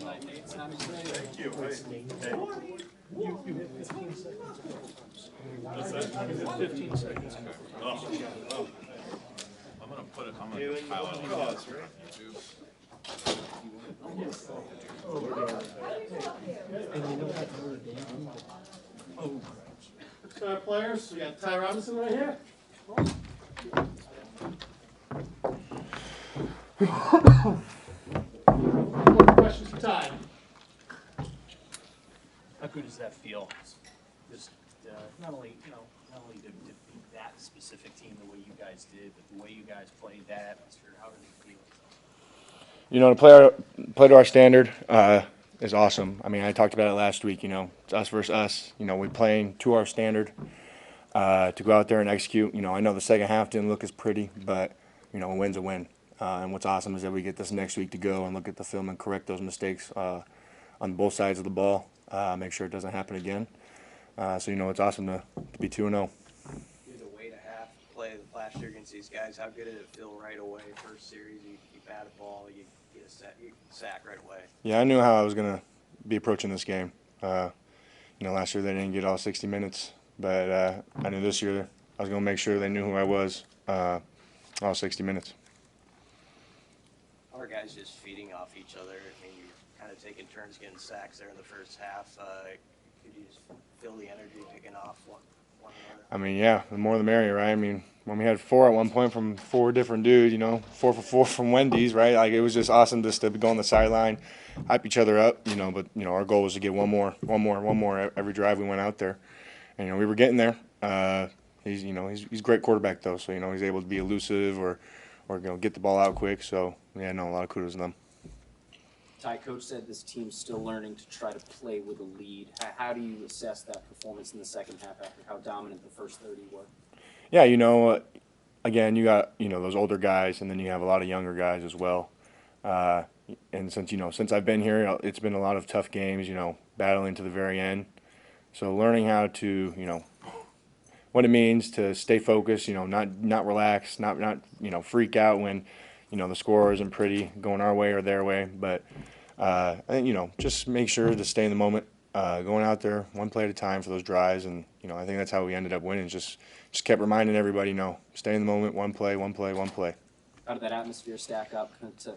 Thank you. Is it 15 seconds? Oh. I'm gonna put it. I'm gonna pile it on YouTube. Our players, we got Ty Robinson right here. What questions for Ty? How good does that feel? Just not only to beat that specific team the way you guys did, but the way you guys played that atmosphere. How did it feel? You know, to play to our standard is awesome. I mean, I talked about it last week. You know, it's us versus us. You know, we're playing to our standard to go out there and execute. You know, I know the second half didn't look as pretty, but you know, a win's a win. And what's awesome is that we get this next week to go and look at the film and correct those mistakes on both sides of the ball. Make sure it doesn't happen again. So you know, it's awesome to be 2-0. You had to wait a half play last year against these guys. How good did it feel right away? First series, you bat a ball, you get you sack right away. Yeah, I knew how I was gonna be approaching this game. You know, last year they didn't get all 60 minutes, but I knew this year I was gonna make sure they knew who I was all 60 minutes. Our guys just feeding off each other. I mean, you're kind of taking turns getting sacks there in the first half. Could you just feel the energy picking off one another? I mean, yeah, the more the merrier, right? I mean, when we had 4 at one point from 4 different dudes, you know, 4 for 4 from Wendy's, right? Like, it was just awesome just to go on the sideline, hype each other up, you know. But you know, our goal was to get one more every drive we went out there, and you know, we were getting there. He's a great quarterback though, so you know, he's able to be elusive or you know, get the ball out quick. So yeah, no, a lot of kudos to them. Ty, coach said this team's still learning to try to play with a lead. How do you assess that performance in the second half after how dominant the first 30 were? Yeah, you know, again, you got, you know, those older guys, and then you have a lot of younger guys as well. And since I've been here, it's been a lot of tough games, you know, battling to the very end. So learning how to, you know, what it means to stay focused, you know, not relax, not you know, freak out when, you know, the score isn't pretty going our way or their way. But I think, you know, just make sure to stay in the moment, going out there one play at a time for those drives. And, you know, I think that's how we ended up winning. Just kept reminding everybody, no, stay in the moment, one play. How did that atmosphere stack up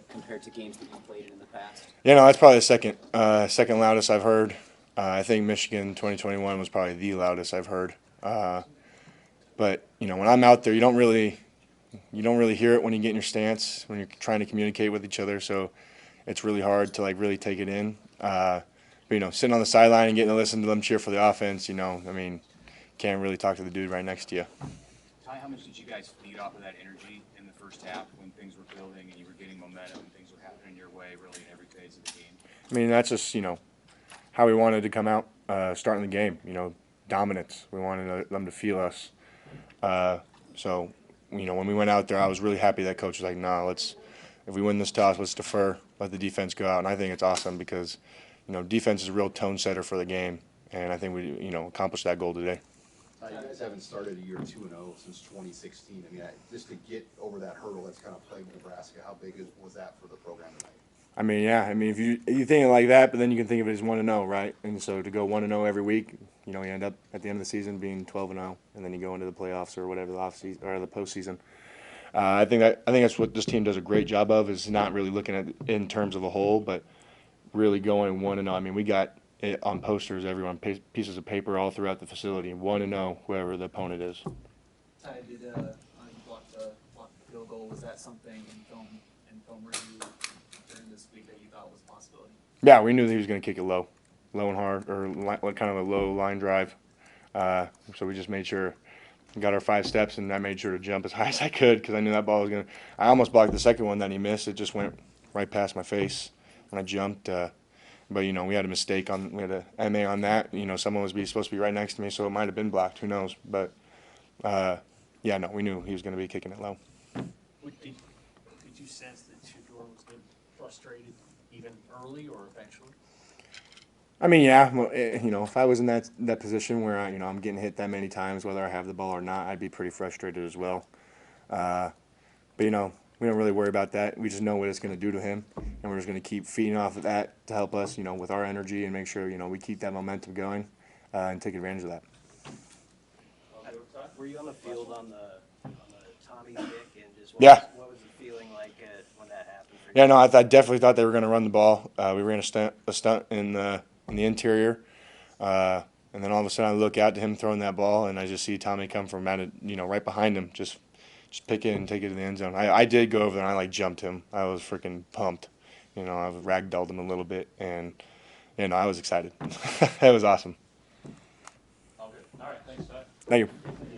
compared to games that you played in the past? Yeah, no, that's probably the second loudest I've heard. I think Michigan 2021 was probably the loudest I've heard. But you know, when I'm out there, you don't really hear it when you get in your stance, when you're trying to communicate with each other. So it's really hard to like really take it in. But you know, sitting on the sideline and getting to listen to them cheer for the offense, you know, I mean, can't really talk to the dude right next to you. Ty, how much did you guys feed off of that energy in the first half when things were building and you were getting momentum and things were happening your way really in every phase of the game? I mean, that's just, you know, how we wanted to come out starting the game. You know, dominance. We wanted them to feel us. So, you know, when we went out there, I was really happy that coach was like, nah, if we win this toss, let's defer, let the defense go out. And I think it's awesome because, you know, defense is a real tone setter for the game. And I think we, you know, accomplished that goal today. You guys haven't started a year 2-0 since 2016. I mean, just to get over that hurdle that's kind of plagued Nebraska, how big was that for the program tonight? I mean, yeah. I mean, if you think it like that, but then you can think of it as 1-0, right? And so to go 1-0 every week, you know, you end up at the end of the season being 12-0, and then you go into the playoffs or whatever, the off season or the postseason. I think that's what this team does a great job of, is not really looking at it in terms of a whole, but really going 1-0. I mean, we got it on posters, everyone, pieces of paper all throughout the facility, 1-0, whoever the opponent is. Ty, did you block the field goal? Was that something in film review during this week that you thought was a possibility? Yeah, we knew that he was going to kick it low and hard, or kind of a low line drive. So we just made sure, got our 5 steps, and I made sure to jump as high as I could because I knew that ball was going to. I almost blocked the second one that he missed. It just went right past my face when I jumped. But you know, we had a mistake we had a MA on that. You know, someone was supposed to be right next to me, so it might have been blocked. Who knows? But yeah, no, we knew he was going to be kicking it low. Did you sense that Shedeur was getting frustrated even early or eventually? I mean, yeah, you know, if I was in that position where I'm getting hit that many times, whether I have the ball or not, I'd be pretty frustrated as well. But you know, we don't really worry about that. We just know what it's going to do to him, and we're just going to keep feeding off of that to help us, with our energy and make sure, we keep that momentum going and take advantage of that. Were you on the field on the Tommy kick, and just Yeah. what was the feeling like when that happened for you? Yeah, no, I definitely thought they were going to run the ball. We ran a stunt in the interior, and then all of a sudden I look out to him throwing that ball, and I just see Tommy come from right behind him, just pick it and take it to the end zone. I did go over there and I jumped him. I was freaking pumped. I ragdolled him a little bit, and I was excited. That was awesome. All good. All right, thanks, Ty. Thank you. Thank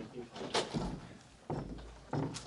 you.